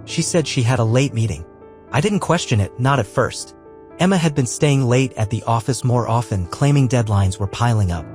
She said she had a late meeting. I didn't question it, not at first. Emma had been staying late at the office more often, claiming deadlines were piling up.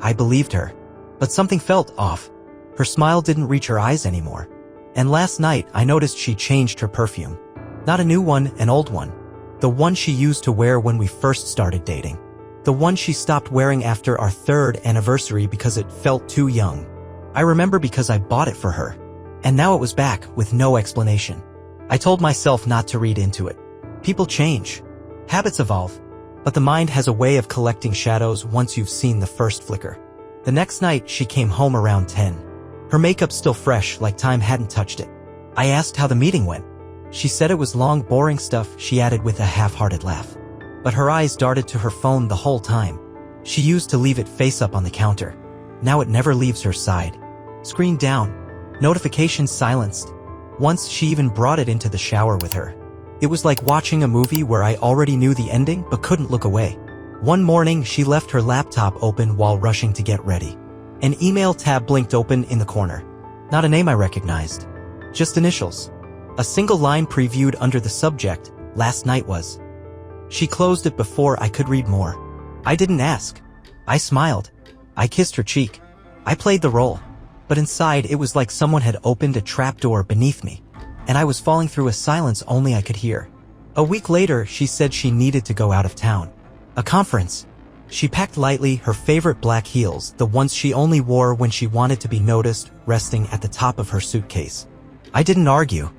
I believed her. But something felt off. Her smile didn't reach her eyes anymore. And last night, I noticed she changed her perfume. Not a new one, an old one. The one she used to wear when we first started dating. The one she stopped wearing after our 3rd anniversary because it felt too young. I remember because I bought it for her. And now it was back, with no explanation. I told myself not to read into it. People change. Habits evolve. But the mind has a way of collecting shadows once you've seen the first flicker. The next night, she came home around 10. Her makeup still fresh, like time hadn't touched it. I asked how the meeting went. She said it was long, boring stuff, she added with a half-hearted laugh. But her eyes darted to her phone the whole time. She used to leave it face up on the counter. Now it never leaves her side. Screen down. Notifications silenced. Once she even brought it into the shower with her. It was like watching a movie where I already knew the ending but couldn't look away. One morning, she left her laptop open while rushing to get ready. An email tab blinked open in the corner. Not a name I recognized. Just initials. A single line previewed under the subject, "Last night was." She closed it before I could read more. I didn't ask. I smiled. I kissed her cheek. I played the role. But inside, it was like someone had opened a trapdoor beneath me. And I was falling through a silence only I could hear. A week later, she said she needed to go out of town. A conference. She packed lightly, her favorite black heels, the ones she only wore when she wanted to be noticed, resting at the top of her suitcase. I didn't argue.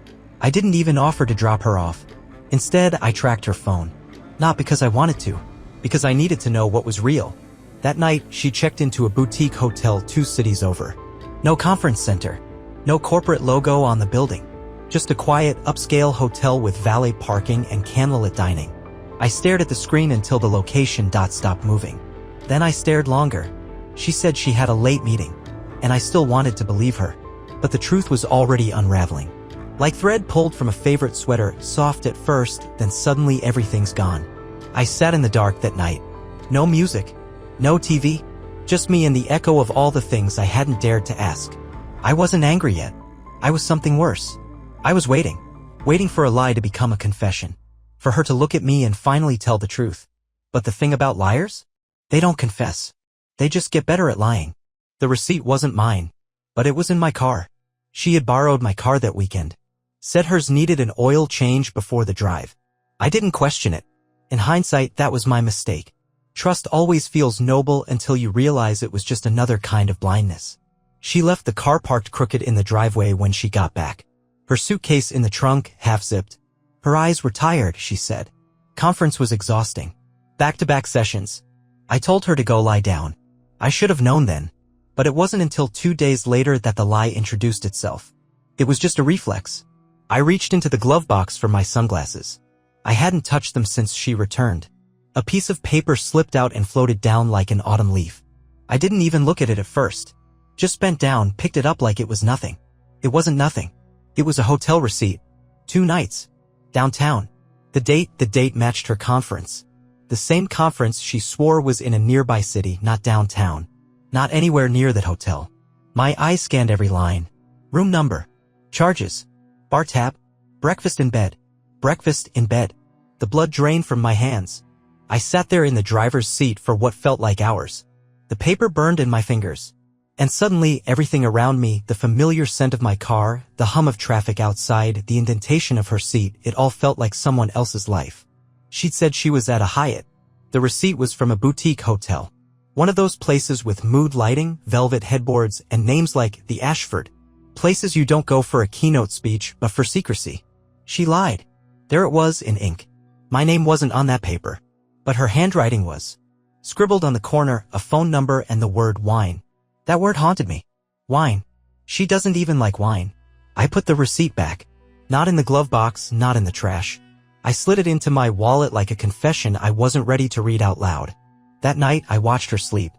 I didn't even offer to drop her off. Instead, I tracked her phone. Not because I wanted to, because I needed to know what was real. That night, she checked into a boutique hotel 2 cities over. No conference center. No corporate logo on the building. Just a quiet, upscale hotel with valet parking and candlelit dining. I stared at the screen until the location dot stopped moving. Then I stared longer. She said she had a late meeting. And I still wanted to believe her. But the truth was already unraveling. Like thread pulled from a favorite sweater, soft at first, then suddenly everything's gone. I sat in the dark that night. No music. No TV. Just me and the echo of all the things I hadn't dared to ask. I wasn't angry yet. I was something worse. I was waiting. Waiting for a lie to become a confession. For her to look at me and finally tell the truth. But the thing about liars? They don't confess. They just get better at lying. The receipt wasn't mine. But it was in my car. She had borrowed my car that weekend. Said hers needed an oil change before the drive. I didn't question it. In hindsight, that was my mistake. Trust always feels noble until you realize it was just another kind of blindness. She left the car parked crooked in the driveway when she got back. Her suitcase in the trunk, half-zipped. Her eyes were tired, she said. Conference was exhausting. Back-to-back sessions. I told her to go lie down. I should have known then. But it wasn't until 2 days later that the lie introduced itself. It was just a reflex. I reached into the glove box for my sunglasses. I hadn't touched them since she returned. A piece of paper slipped out and floated down like an autumn leaf. I didn't even look at it at first. Just bent down, picked it up like it was nothing. It wasn't nothing. It was a hotel receipt. 2 nights. Downtown. The date matched her conference. The same conference she swore was in a nearby city, not downtown. Not anywhere near that hotel. My eyes scanned every line. Room number. Charges. Bar tab. Breakfast in bed. Breakfast in bed. The blood drained from my hands. I sat there in the driver's seat for what felt like hours. The paper burned in my fingers. And suddenly, everything around me, the familiar scent of my car, the hum of traffic outside, the indentation of her seat, it all felt like someone else's life. She'd said she was at a Hyatt. The receipt was from a boutique hotel. One of those places with mood lighting, velvet headboards, and names like the Ashford. Places you don't go for a keynote speech, but for secrecy. She lied. There it was in ink. My name wasn't on that paper. But her handwriting was. Scribbled on the corner, a phone number and the word wine. That word haunted me. Wine. She doesn't even like wine. I put the receipt back. Not in the glove box, not in the trash. I slid it into my wallet like a confession I wasn't ready to read out loud. That night, I watched her sleep.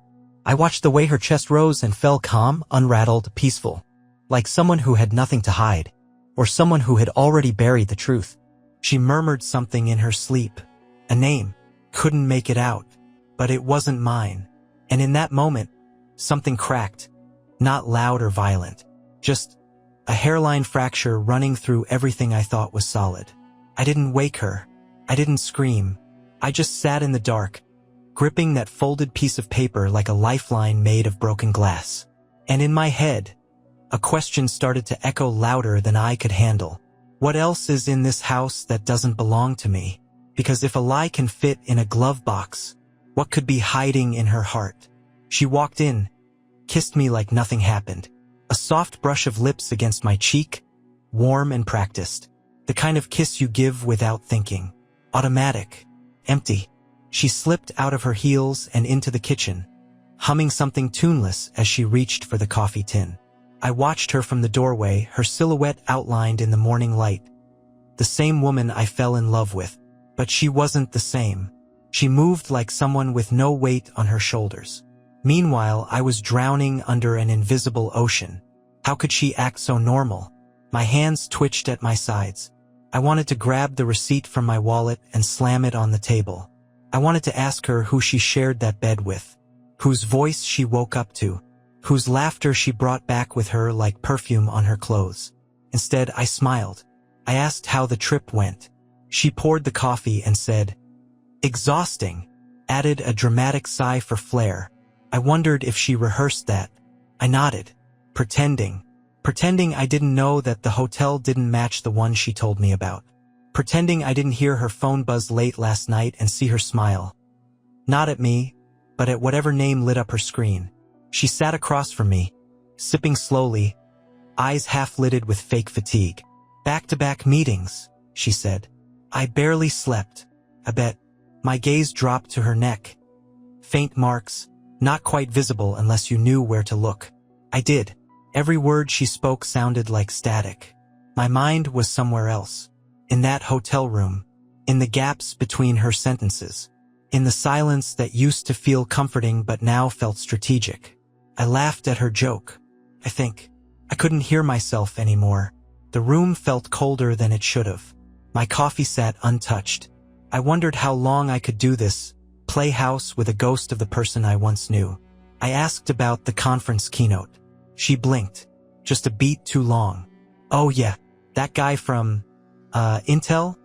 I watched the way her chest rose and fell calm, unrattled, peaceful. Like someone who had nothing to hide. Or someone who had already buried the truth. She murmured something in her sleep. A name. Couldn't make it out. But it wasn't mine. And in that moment, something cracked. Not loud or violent. Just a hairline fracture running through everything I thought was solid. I didn't wake her. I didn't scream. I just sat in the dark, gripping that folded piece of paper like a lifeline made of broken glass. And in my head, a question started to echo louder than I could handle. What else is in this house that doesn't belong to me? Because if a lie can fit in a glove box, what could be hiding in her heart? She walked in, kissed me like nothing happened. A soft brush of lips against my cheek, warm and practiced. The kind of kiss you give without thinking. Automatic. Empty. She slipped out of her heels and into the kitchen, humming something tuneless as she reached for the coffee tin. I watched her from the doorway, her silhouette outlined in the morning light. The same woman I fell in love with. But she wasn't the same. She moved like someone with no weight on her shoulders. Meanwhile, I was drowning under an invisible ocean. How could she act so normal? My hands twitched at my sides. I wanted to grab the receipt from my wallet and slam it on the table. I wanted to ask her who she shared that bed with, whose voice she woke up to, whose laughter she brought back with her like perfume on her clothes. Instead, I smiled. I asked how the trip went. She poured the coffee and said, "Exhausting," added a dramatic sigh for flair. I wondered if she rehearsed that. I nodded, pretending I didn't know that the hotel didn't match the one she told me about. Pretending I didn't hear her phone buzz late last night and see her smile. Not at me, but at whatever name lit up her screen. She sat across from me, sipping slowly, eyes half-lidded with fake fatigue. "Back-to-back meetings," she said. "I barely slept. I bet." My gaze dropped to her neck. Faint marks, not quite visible unless you knew where to look. I did. Every word she spoke sounded like static. My mind was somewhere else. In that hotel room. In the gaps between her sentences. In the silence that used to feel comforting but now felt strategic. I laughed at her joke. I think. I couldn't hear myself anymore. The room felt colder than it should have. My coffee sat untouched. I wondered how long I could do this, play house with a ghost of the person I once knew. I asked about the conference keynote. She blinked. Just a beat too long. "Oh yeah, that guy from, Intel?"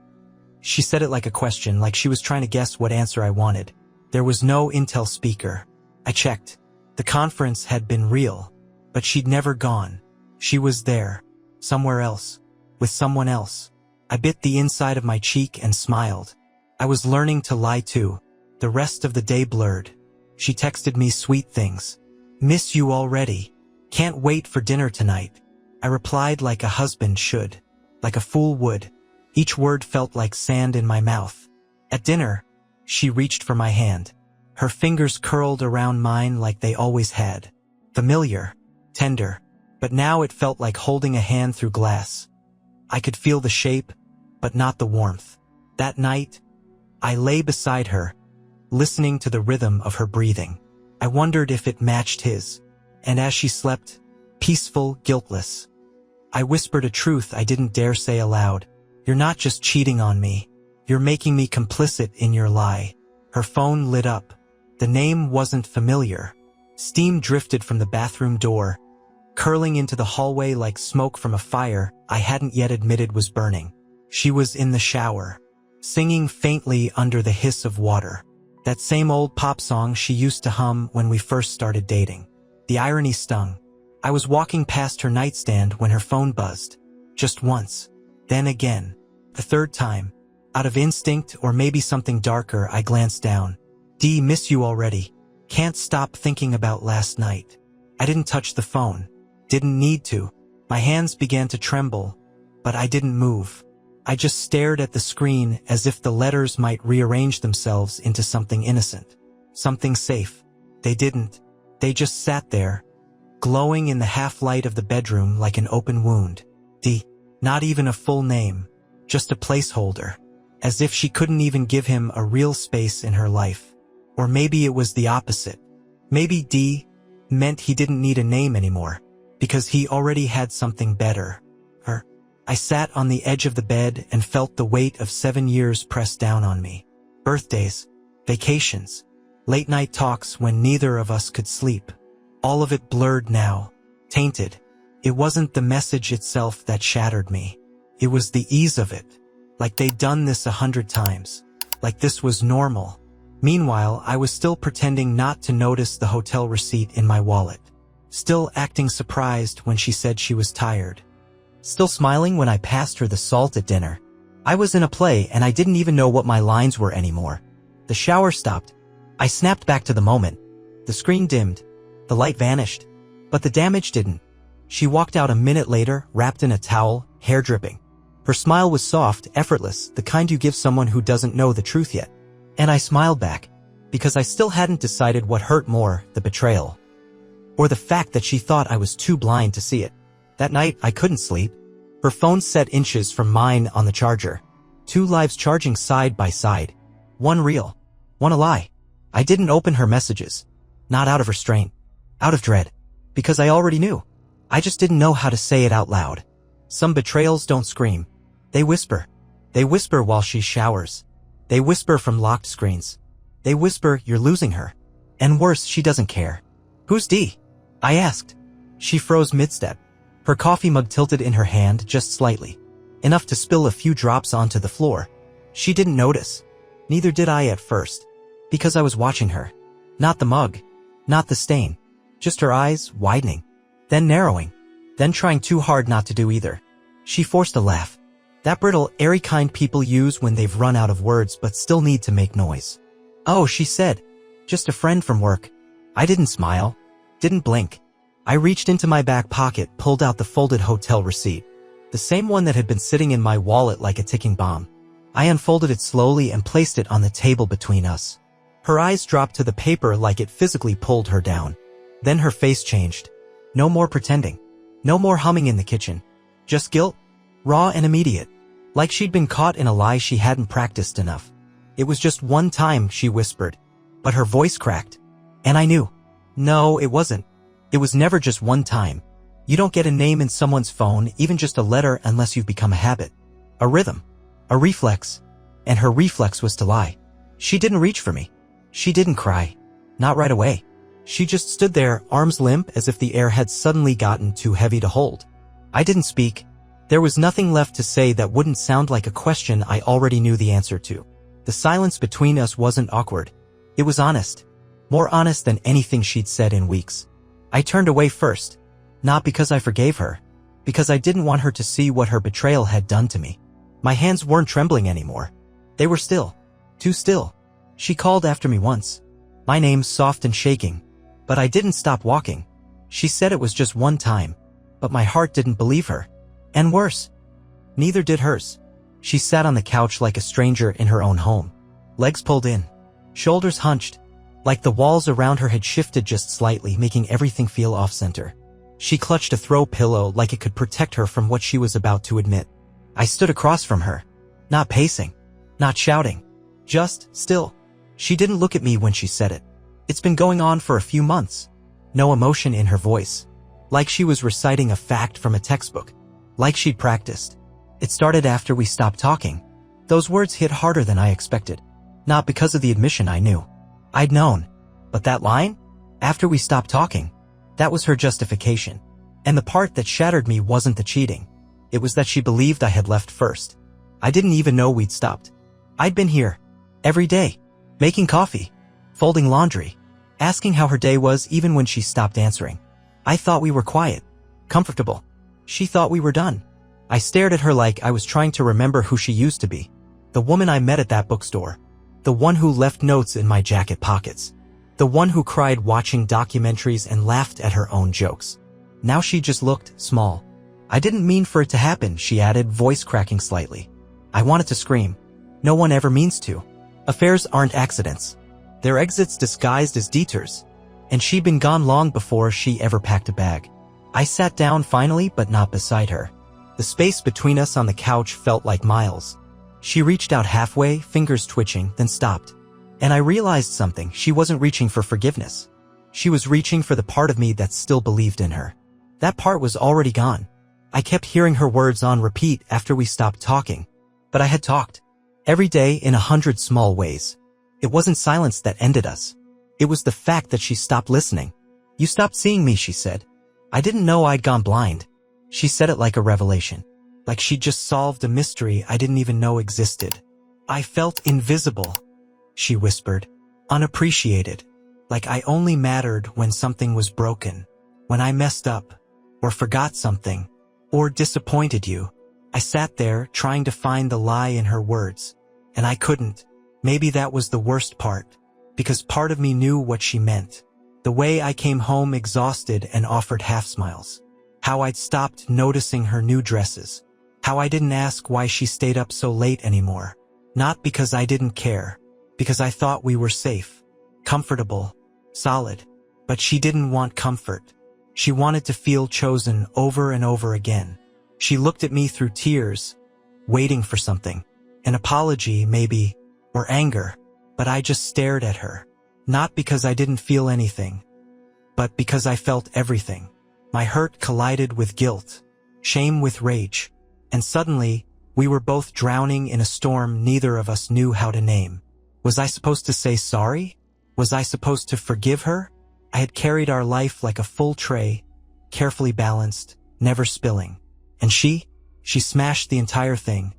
She said it like a question, like she was trying to guess what answer I wanted. There was no Intel speaker. I checked. The conference had been real, but she'd never gone. She was there. Somewhere else. With someone else. I bit the inside of my cheek and smiled. I was learning to lie too. The rest of the day blurred. She texted me sweet things. "Miss you already. Can't wait for dinner tonight." I replied like a husband should. Like a fool would. Each word felt like sand in my mouth. At dinner, she reached for my hand. Her fingers curled around mine like they always had. Familiar. Tender. But now it felt like holding a hand through glass. I could feel the shape, but not the warmth. That night, I lay beside her, listening to the rhythm of her breathing. I wondered if it matched his. And as she slept, peaceful, guiltless, I whispered a truth I didn't dare say aloud. "You're not just cheating on me. You're making me complicit in your lie." Her phone lit up. The name wasn't familiar. Steam drifted from the bathroom door, curling into the hallway like smoke from a fire I hadn't yet admitted was burning. She was in the shower, singing faintly under the hiss of water. That same old pop song she used to hum when we first started dating. The irony stung. I was walking past her nightstand when her phone buzzed. Just once. Then again. The third time. Out of instinct or maybe something darker, I glanced down. "D, miss you already. Can't stop thinking about last night." I didn't touch the phone. Didn't need to. My hands began to tremble, but I didn't move. I just stared at the screen as if the letters might rearrange themselves into something innocent. Something safe. They didn't. They just sat there, glowing in the half-light of the bedroom like an open wound. D. Not even a full name. Just a placeholder. As if she couldn't even give him a real space in her life. Or maybe it was the opposite. Maybe D meant he didn't need a name anymore, because he already had something better. Her. I sat on the edge of the bed and felt the weight of 7 years press down on me. Birthdays, vacations, late-night talks when neither of us could sleep. All of it blurred now, tainted. It wasn't the message itself that shattered me. It was the ease of it. Like they'd done this 100 times. Like this was normal. Meanwhile, I was still pretending not to notice the hotel receipt in my wallet. Still acting surprised when she said she was tired. Still smiling when I passed her the salt at dinner. I was in a play and I didn't even know what my lines were anymore. The shower stopped. I snapped back to the moment. The screen dimmed. The light vanished. But the damage didn't. She walked out a minute later, wrapped in a towel, hair dripping. Her smile was soft, effortless, the kind you give someone who doesn't know the truth yet. And I smiled back, because I still hadn't decided what hurt more, the betrayal, or the fact that she thought I was too blind to see it. That night, I couldn't sleep. Her phone sat inches from mine on the charger. 2 lives charging side by side. One real, one a lie. I didn't open her messages. Not out of restraint. Out of dread. Because I already knew. I just didn't know how to say it out loud. Some betrayals don't scream. They whisper. They whisper while she showers. They whisper from locked screens. They whisper you're losing her. And worse, she doesn't care. Who's D? I asked. She froze mid-step. Her coffee mug tilted in her hand just slightly. Enough to spill a few drops onto the floor. She didn't notice. Neither did I at first. Because I was watching her. Not the mug. Not the stain. Just her eyes widening. Then narrowing. Then trying too hard not to do either. She forced a laugh. That brittle, airy kind people use when they've run out of words but still need to make noise. Oh, she said. Just a friend from work. I didn't smile. Didn't blink. I reached into my back pocket, pulled out the folded hotel receipt. The same one that had been sitting in my wallet like a ticking bomb. I unfolded it slowly and placed it on the table between us. Her eyes dropped to the paper like it physically pulled her down. Then her face changed. No more pretending. No more humming in the kitchen. Just guilt. Raw and immediate. Like she'd been caught in a lie she hadn't practiced enough. It was just one time, she whispered. But her voice cracked. And I knew. No, it wasn't. It was never just one time. You don't get a name in someone's phone, even just a letter, unless you've become a habit. A rhythm. A reflex. And her reflex was to lie. She didn't reach for me. She didn't cry. Not right away. She just stood there, arms limp, as if the air had suddenly gotten too heavy to hold. I didn't speak. There was nothing left to say that wouldn't sound like a question I already knew the answer to. The silence between us wasn't awkward. It was honest. More honest than anything she'd said in weeks. I turned away first. Not because I forgave her. Because I didn't want her to see what her betrayal had done to me. My hands weren't trembling anymore. They were still. Too still. She called after me once. My name soft and shaking. But I didn't stop walking. She said it was just one time. But my heart didn't believe her. And worse. Neither did hers. She sat on the couch like a stranger in her own home. Legs pulled in. Shoulders hunched. Like the walls around her had shifted just slightly, making everything feel off-center. She clutched a throw pillow like it could protect her from what she was about to admit. I stood across from her. Not pacing. Not shouting. Just still. She didn't look at me when she said it. It's been going on for a few months. No emotion in her voice. Like she was reciting a fact from a textbook. Like she'd practiced. It started after we stopped talking. Those words hit harder than I expected. Not because of the admission I knew. I'd known. But that line? After we stopped talking. That was her justification. And the part that shattered me wasn't the cheating. It was that she believed I had left first. I didn't even know we'd stopped. I'd been here. Every day. Making coffee. Folding laundry. Asking how her day was even when she stopped answering. I thought we were quiet. Comfortable. She thought we were done. I stared at her like I was trying to remember who she used to be. The woman I met at that bookstore. The one who left notes in my jacket pockets. The one who cried watching documentaries and laughed at her own jokes. Now she just looked small. I didn't mean for it to happen, she added, voice cracking slightly. I wanted to scream. No one ever means to. Affairs aren't accidents. They're exits disguised as detours. And she'd been gone long before she ever packed a bag. I sat down finally, but not beside her. The space between us on the couch felt like miles. She reached out halfway, fingers twitching, then stopped. And I realized something. She wasn't reaching for forgiveness. She was reaching for the part of me that still believed in her. That part was already gone. I kept hearing her words on repeat after we stopped talking. But I had talked. Every day in 100 small ways. It wasn't silence that ended us. It was the fact that she stopped listening. You stopped seeing me, she said. I didn't know I'd gone blind. She said it like a revelation. Like she'd just solved a mystery I didn't even know existed. I felt invisible, she whispered. Unappreciated. Like I only mattered when something was broken. When I messed up, or forgot something, or disappointed you. I sat there trying to find the lie in her words. And I couldn't. Maybe that was the worst part. Because part of me knew what she meant. The way I came home exhausted and offered half smiles. How I'd stopped noticing her new dresses. How I didn't ask why she stayed up so late anymore. Not because I didn't care. Because I thought we were safe. Comfortable. Solid. But she didn't want comfort. She wanted to feel chosen over and over again. She looked at me through tears, waiting for something. An apology, maybe, or anger. But I just stared at her. Not because I didn't feel anything, but because I felt everything. My hurt collided with guilt, shame with rage. And suddenly, we were both drowning in a storm neither of us knew how to name. Was I supposed to say sorry? Was I supposed to forgive her? I had carried our life like a full tray, carefully balanced, never spilling. And she smashed the entire thing,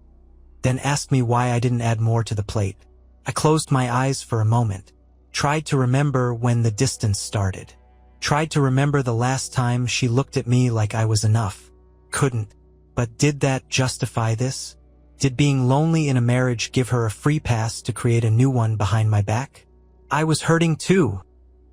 then asked me why I didn't add more to the plate. I closed my eyes for a moment, tried to remember when the distance started, tried to remember the last time she looked at me like I was enough. Couldn't. But did that justify this? Did being lonely in a marriage give her a free pass to create a new one behind my back? I was hurting too,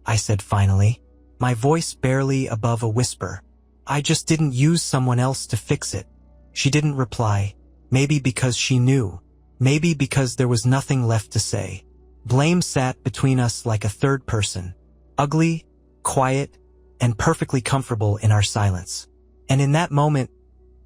I said finally, my voice barely above a whisper. I just didn't use someone else to fix it. She didn't reply, maybe because she knew, maybe because there was nothing left to say. Blame sat between us like a third person, ugly, quiet, and perfectly comfortable in our silence. And in that moment,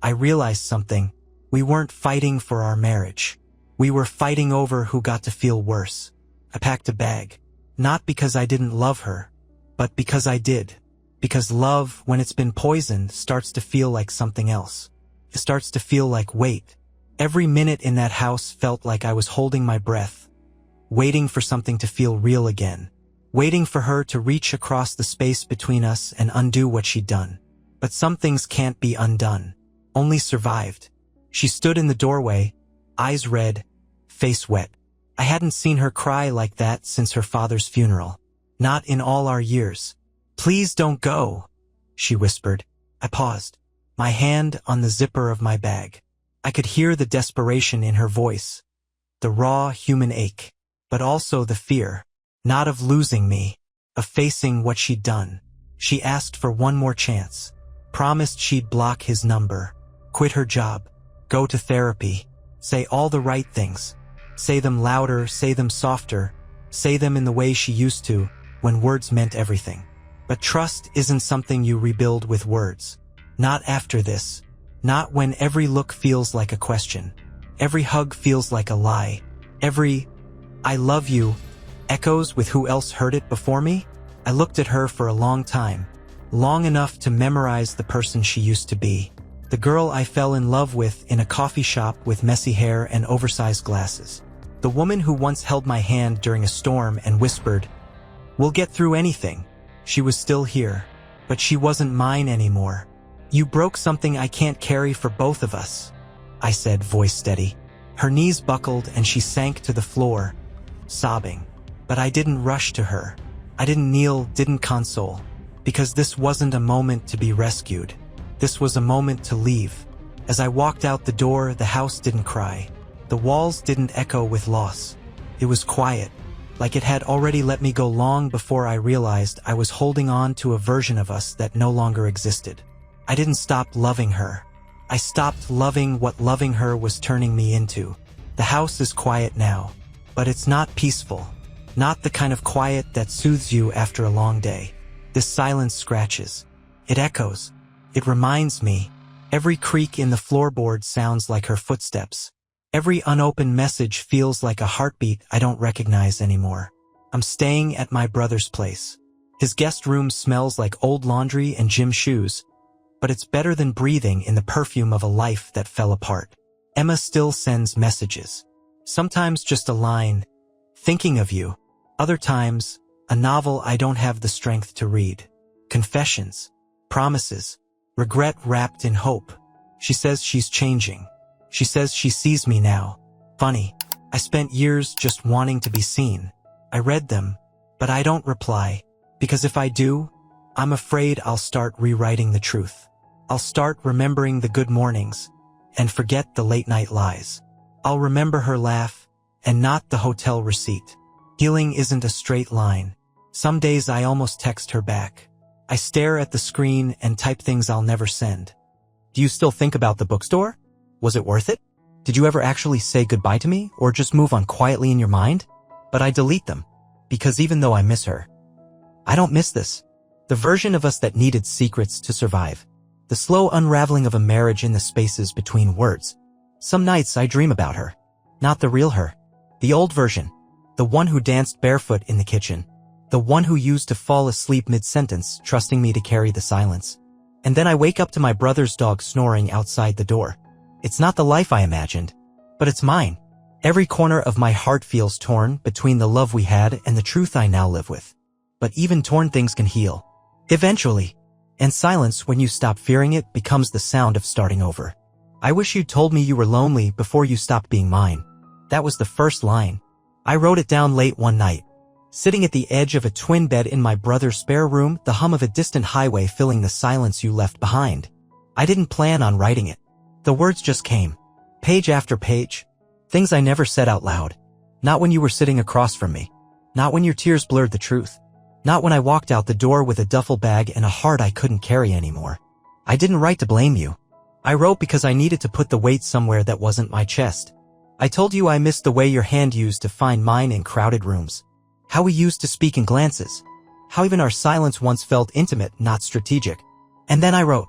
I realized something. We weren't fighting for our marriage. We were fighting over who got to feel worse. I packed a bag, not because I didn't love her, but because I did. Because love, when it's been poisoned, starts to feel like something else. It starts to feel like weight. Every minute in that house felt like I was holding my breath, waiting for something to feel real again, waiting for her to reach across the space between us and undo what she'd done. But some things can't be undone, only survived. She stood in the doorway, eyes red, face wet. I hadn't seen her cry like that since her father's funeral. Not in all our years. Please don't go, she whispered. I paused, my hand on the zipper of my bag. I could hear the desperation in her voice, the raw human ache, but also the fear, not of losing me, of facing what she'd done. She asked for one more chance, promised she'd block his number, quit her job, go to therapy, say all the right things, say them louder, say them softer, say them in the way she used to, when words meant everything. But trust isn't something you rebuild with words. Not after this. Not when every look feels like a question. Every hug feels like a lie. Every "I love you" echoes with who else heard it before me? I looked at her for a long time. Long enough to memorize the person she used to be. The girl I fell in love with in a coffee shop with messy hair and oversized glasses. The woman who once held my hand during a storm and whispered, "We'll get through anything." She was still here, but she wasn't mine anymore. "You broke something I can't carry for both of us," I said, voice steady. Her knees buckled and she sank to the floor, sobbing. But I didn't rush to her. I didn't kneel, didn't console, because this wasn't a moment to be rescued. This was a moment to leave. As I walked out the door, the house didn't cry. The walls didn't echo with loss. It was quiet, like it had already let me go long before I realized I was holding on to a version of us that no longer existed. I didn't stop loving her. I stopped loving what loving her was turning me into. The house is quiet now, but it's not peaceful. Not the kind of quiet that soothes you after a long day. This silence scratches. It echoes. It reminds me. Every creak in the floorboard sounds like her footsteps. Every unopened message feels like a heartbeat I don't recognize anymore. I'm staying at my brother's place. His guest room smells like old laundry and gym shoes, but it's better than breathing in the perfume of a life that fell apart. Emma still sends messages. Sometimes just a line, "Thinking of you." Other times, a novel I don't have the strength to read. Confessions, promises, Regret wrapped in hope. She says she's changing. She says she sees me now. Funny. I spent years just wanting to be seen. I read them, but I don't reply. Because if I do, I'm afraid I'll start rewriting the truth. I'll start remembering the good mornings and forget the late-night lies. I'll remember her laugh and not the hotel receipt. Healing isn't a straight line. Some days I almost text her back. I stare at the screen and type things I'll never send. Do you still think about the bookstore? Was it worth it? Did you ever actually say goodbye to me or just move on quietly in your mind? But I delete them, because even though I miss her, I don't miss this. The version of us that needed secrets to survive. The slow unraveling of a marriage in the spaces between words. Some nights I dream about her. Not the real her. The old version. The one who danced barefoot in the kitchen. The one who used to fall asleep mid-sentence, trusting me to carry the silence. And then I wake up to my brother's dog snoring outside the door. It's not the life I imagined, but it's mine. Every corner of my heart feels torn between the love we had and the truth I now live with. But even torn things can heal. Eventually. And silence, when you stop fearing it, becomes the sound of starting over. I wish you told me you were lonely before you stopped being mine. That was the first line. I wrote it down late one night. Sitting at the edge of a twin bed in my brother's spare room, the hum of a distant highway filling the silence you left behind. I didn't plan on writing it. The words just came. Page after page. Things I never said out loud. Not when you were sitting across from me. Not when your tears blurred the truth. Not when I walked out the door with a duffel bag and a heart I couldn't carry anymore. I didn't write to blame you. I wrote because I needed to put the weight somewhere that wasn't my chest. I told you I missed the way your hand used to find mine in crowded rooms. How we used to speak in glances. How even our silence once felt intimate, not strategic. And then I wrote.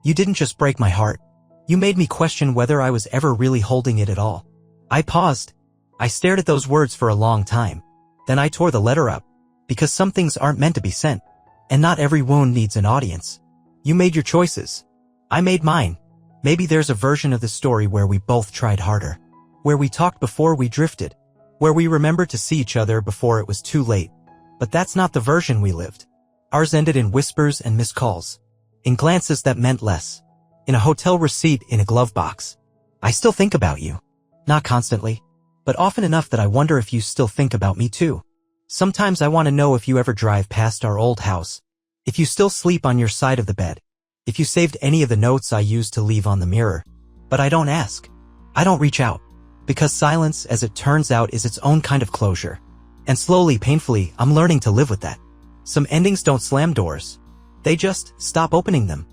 You didn't just break my heart. You made me question whether I was ever really holding it at all. I paused. I stared at those words for a long time. Then I tore the letter up. Because some things aren't meant to be sent. And not every wound needs an audience. You made your choices. I made mine. Maybe there's a version of the story where we both tried harder. Where we talked before we drifted. Where we remembered to see each other before it was too late. But that's not the version we lived. Ours ended in whispers and missed calls. In glances that meant less. In a hotel receipt in a glove box. I still think about you. Not constantly. But often enough that I wonder if you still think about me too. Sometimes I want to know if you ever drive past our old house. If you still sleep on your side of the bed. If you saved any of the notes I used to leave on the mirror. But I don't ask. I don't reach out. Because silence, as it turns out, is its own kind of closure. And slowly, painfully, I'm learning to live with that. Some endings don't slam doors. They just stop opening them.